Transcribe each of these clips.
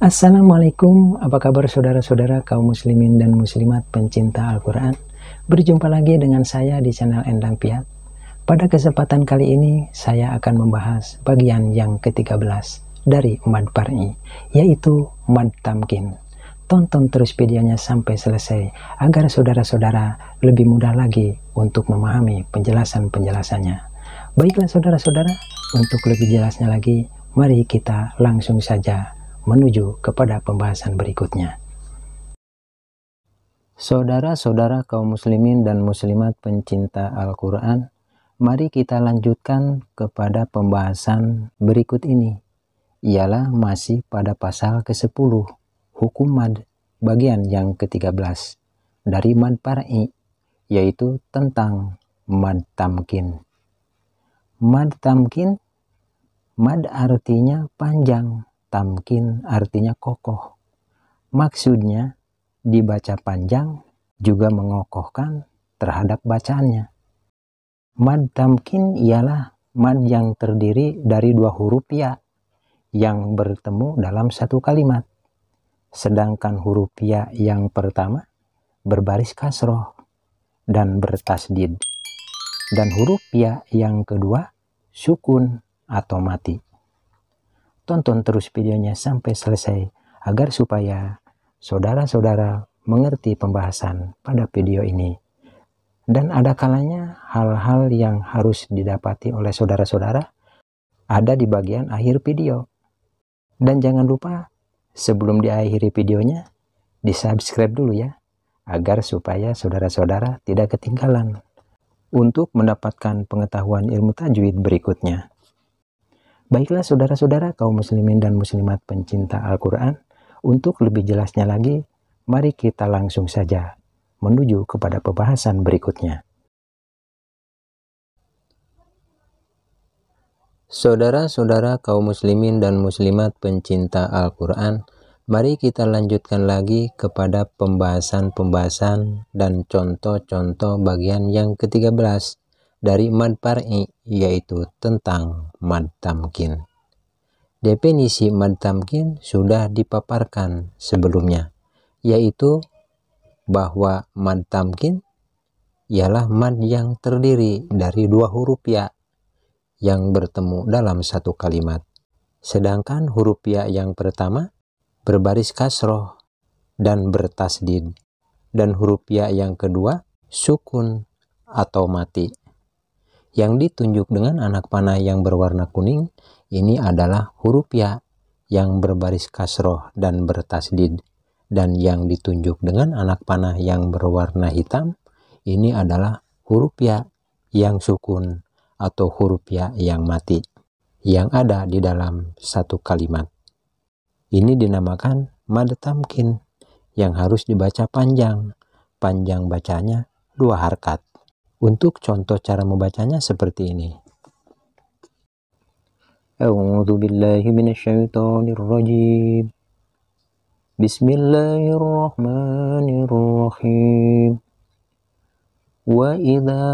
Assalamualaikum, apa kabar saudara-saudara kaum muslimin dan muslimat pencinta Al-Quran? Berjumpa lagi dengan saya di channel Endang Piat. Pada kesempatan kali ini, saya akan membahas bagian yang ke-13 dari Mad Far'i, yaitu Mad Tamkin. Tonton terus videonya sampai selesai, agar saudara-saudara lebih mudah lagi untuk memahami penjelasan-penjelasannya. Baiklah saudara-saudara, untuk lebih jelasnya lagi, mari kita langsung saja menuju kepada pembahasan berikutnya. Saudara-saudara kaum muslimin dan muslimat pencinta Al-Quran, mari kita lanjutkan kepada pembahasan berikut ini. Ialah masih pada pasal ke-10, hukum mad, bagian yang ke-13 dari Mad Far'i, yaitu tentang Mad Tamkin. Mad Tamkin, mad artinya panjang, tamkin artinya kokoh. Maksudnya dibaca panjang juga mengokohkan terhadap bacaannya. Mad tamkin ialah mad yang terdiri dari dua huruf ya yang bertemu dalam satu kalimat. Sedangkan huruf ya yang pertama berbaris kasroh dan bertasdid. Dan huruf ya yang kedua sukun atau mati. Tonton terus videonya sampai selesai agar supaya saudara-saudara mengerti pembahasan pada video ini. Dan ada kalanya hal-hal yang harus didapati oleh saudara-saudara ada di bagian akhir video. Dan jangan lupa sebelum diakhiri videonya di-subscribe dulu ya, agar supaya saudara-saudara tidak ketinggalan untuk mendapatkan pengetahuan ilmu tajwid berikutnya. Baiklah saudara-saudara kaum muslimin dan muslimat pencinta Al-Quran, untuk lebih jelasnya lagi, mari kita langsung saja menuju kepada pembahasan berikutnya. Saudara-saudara kaum muslimin dan muslimat pencinta Al-Quran, mari kita lanjutkan lagi kepada pembahasan-pembahasan dan contoh-contoh bagian yang ke-13 dari Mad Far'i, yaitu tentang Mad Tamkin. Definisi Mad Tamkin sudah dipaparkan sebelumnya, yaitu bahwa Mad Tamkin ialah mad yang terdiri dari dua huruf ya yang bertemu dalam satu kalimat. Sedangkan huruf ya yang pertama berbaris kasroh dan bertasdid, dan huruf ya yang kedua sukun atau mati. Yang ditunjuk dengan anak panah yang berwarna kuning ini adalah huruf ya yang berbaris kasroh dan bertasdid, dan yang ditunjuk dengan anak panah yang berwarna hitam ini adalah huruf ya yang sukun atau huruf ya yang mati yang ada di dalam satu kalimat. Ini dinamakan mad tamkin yang harus dibaca panjang. Panjang bacanya 2 harkat. Untuk contoh cara membacanya seperti ini. A'udzu billahi minasyaitonir rajim. Bismillahirrahmanirrahim. Wa idza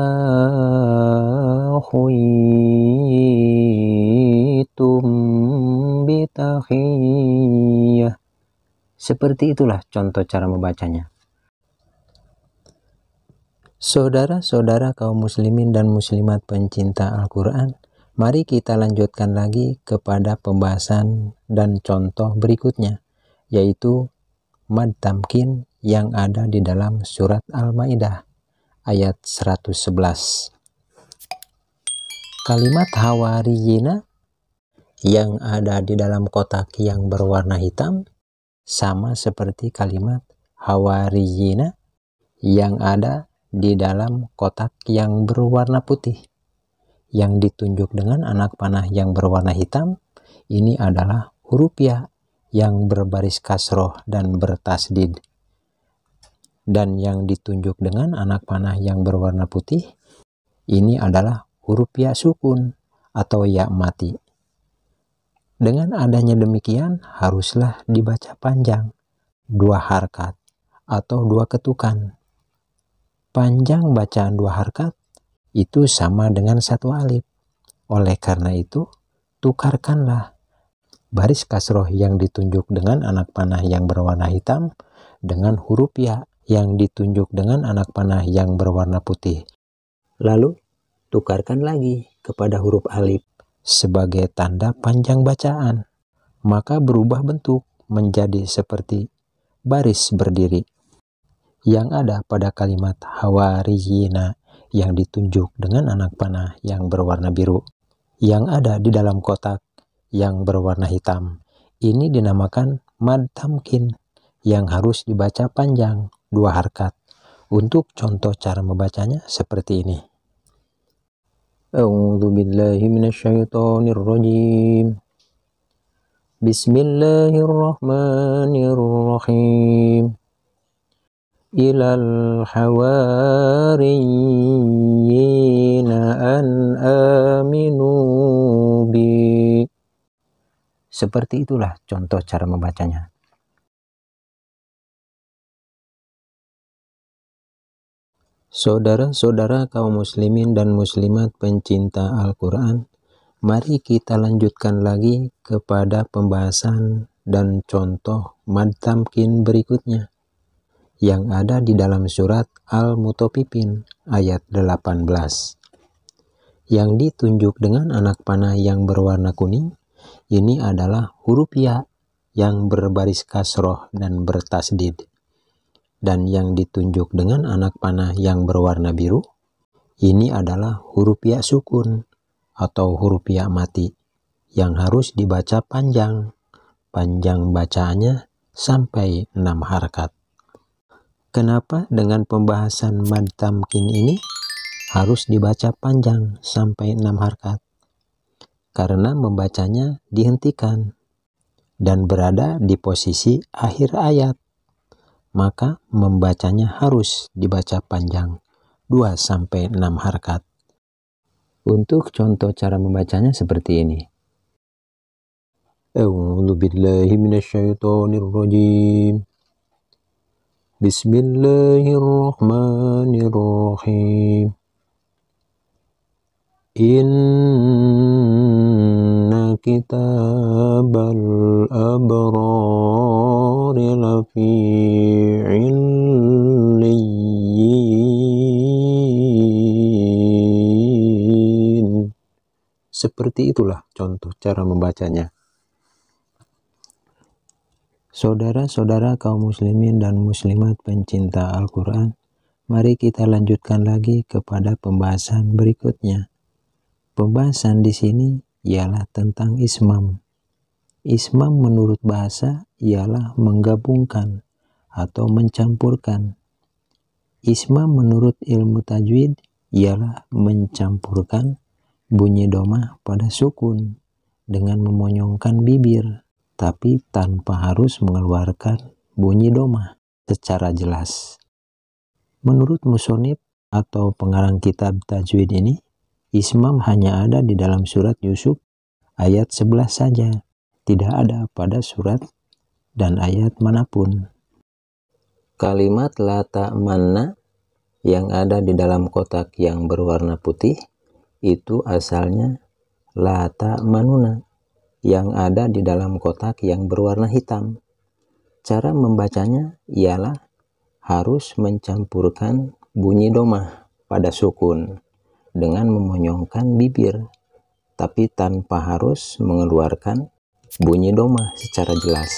khuyitum bitahiyyah. Seperti itulah contoh cara membacanya. Saudara-saudara kaum muslimin dan muslimat pencinta Al-Quran, mari kita lanjutkan lagi kepada pembahasan dan contoh berikutnya, yaitu Mad Tamkin yang ada di dalam surat Al-Maidah ayat 111. Kalimat hawariyina yang ada di dalam kotak yang berwarna hitam sama seperti kalimat hawariyina yang ada di dalam kotak yang berwarna putih. Yang ditunjuk dengan anak panah yang berwarna hitam ini adalah huruf ya yang berbaris kasroh dan bertasdid. Dan yang ditunjuk dengan anak panah yang berwarna putih ini adalah huruf ya sukun atau ya mati. Dengan adanya demikian haruslah dibaca panjang, 2 harkat atau 2 ketukan. Panjang bacaan 2 harkat itu sama dengan 1 alif. Oleh karena itu, tukarkanlah baris kasroh yang ditunjuk dengan anak panah yang berwarna hitam dengan huruf ya yang ditunjuk dengan anak panah yang berwarna putih. Lalu tukarkan lagi kepada huruf alif sebagai tanda panjang bacaan. Maka berubah bentuk menjadi seperti baris berdiri yang ada pada kalimat hawariyina yang ditunjuk dengan anak panah yang berwarna biru yang ada di dalam kotak yang berwarna hitam. Ini dinamakan mad tamkin yang harus dibaca panjang 2 harkat. Untuk contoh cara membacanya seperti ini. A'udzu billahi minasyaitonir rajim. Bismillahirrahmanirrahim. Ilal hawariyina an aminu bi. Seperti itulah contoh cara membacanya. Saudara-saudara kaum muslimin dan muslimat pencinta Al-Quran, mari kita lanjutkan lagi kepada pembahasan dan contoh mad tamkin berikutnya yang ada di dalam surat Al-Mutaffifin ayat 18. Yang ditunjuk dengan anak panah yang berwarna kuning, ini adalah huruf ya yang berbaris kasroh dan bertasdid. Dan yang ditunjuk dengan anak panah yang berwarna biru, ini adalah huruf ya sukun atau huruf ya mati yang harus dibaca panjang. Panjang bacaannya sampai 6 harakat. Kenapa dengan pembahasan mad tamkin ini harus dibaca panjang sampai 6 harakat? Karena membacanya dihentikan dan berada di posisi akhir ayat. Maka membacanya harus dibaca panjang 2-6 harakat. Untuk contoh cara membacanya seperti ini. A'udzu billahi minasyaitonir rajim. Bismillahirrahmanirrahim. Inna kitabal abrari lafi illiyin. Seperti itulah contoh cara membacanya. Saudara-saudara kaum muslimin dan muslimat pencinta Al-Quran, mari kita lanjutkan lagi kepada pembahasan berikutnya. Pembahasan di sini ialah tentang ismam. Ismam menurut bahasa ialah menggabungkan atau mencampurkan. Ismam menurut ilmu tajwid ialah mencampurkan bunyi domah pada sukun dengan memonyongkan bibir, tapi tanpa harus mengeluarkan bunyi domah secara jelas. Menurut musonif atau pengarang kitab tajwid ini, ismam hanya ada di dalam surat Yusuf ayat 11 saja, tidak ada pada surat dan ayat manapun. Kalimat la ta'manna yang ada di dalam kotak yang berwarna putih itu asalnya la ta'manuna yang ada di dalam kotak yang berwarna hitam. Cara membacanya ialah harus mencampurkan bunyi domah pada sukun dengan memonyongkan bibir, tapi tanpa harus mengeluarkan bunyi domah secara jelas.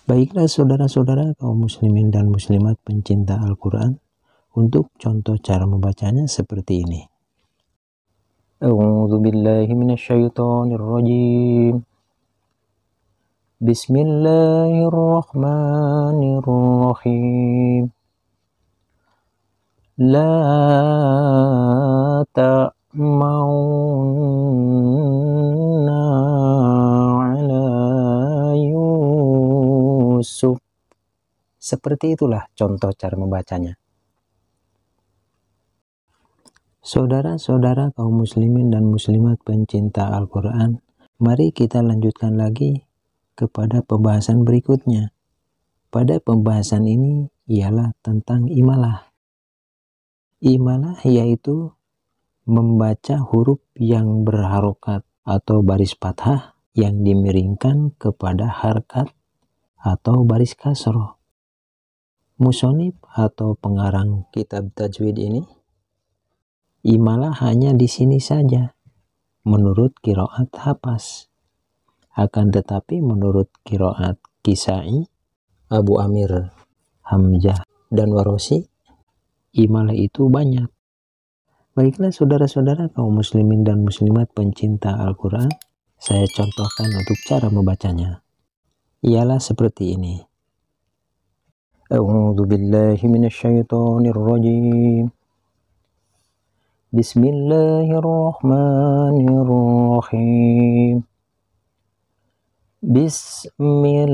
Baiklah saudara-saudara kaum muslimin dan muslimat pencinta Al-Quran, untuk contoh cara membacanya seperti ini. A'udzu billahi minasyaitonir rajim. Bismillahirrahmanirrahim. La ta'mauna ala Yusuf. Seperti itulah contoh cara membacanya. Saudara-saudara kaum muslimin dan muslimat pencinta Al-Quran, mari kita lanjutkan lagi kepada pembahasan berikutnya. Pada pembahasan ini ialah tentang imalah. Imalah yaitu membaca huruf yang berharokat atau baris fathah yang dimiringkan kepada harkat atau baris kasroh. Musonib atau pengarang kitab tajwid ini imalah hanya di sini saja menurut qiraat Hafs. Akan tetapi menurut qiraat Kisai, Abu Amir, Hamzah, dan Warosi, imalah itu banyak. Baiklah saudara-saudara kaum muslimin dan muslimat pencinta Al-Quran, saya contohkan untuk cara membacanya. Ialah seperti ini. A'udzu billahi minasyaitonir rajim. Bismillahirrahmanirrahim. Bismillahi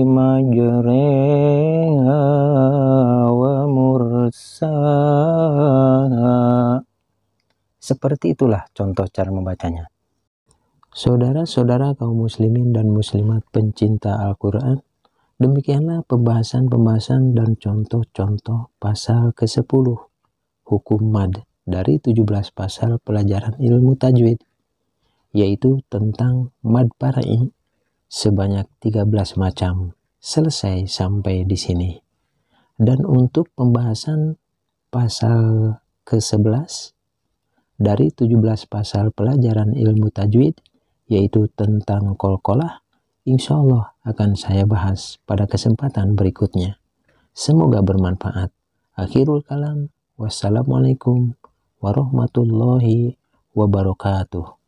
majreha wa mursaha. Seperti itulah contoh cara membacanya. Saudara-saudara kaum muslimin dan muslimat pencinta Al-Quran, demikianlah pembahasan-pembahasan dan contoh-contoh pasal ke-10 hukum mad dari 17 pasal pelajaran ilmu tajwid, yaitu tentang mad para'i sebanyak 13 macam. Selesai sampai di sini. Dan untuk pembahasan pasal ke-11 dari 17 pasal pelajaran ilmu tajwid, yaitu tentang qalqalah, insya Allah akan saya bahas pada kesempatan berikutnya. Semoga bermanfaat. Akhirul kalam. Wassalamualaikum warahmatullahi wabarakatuh.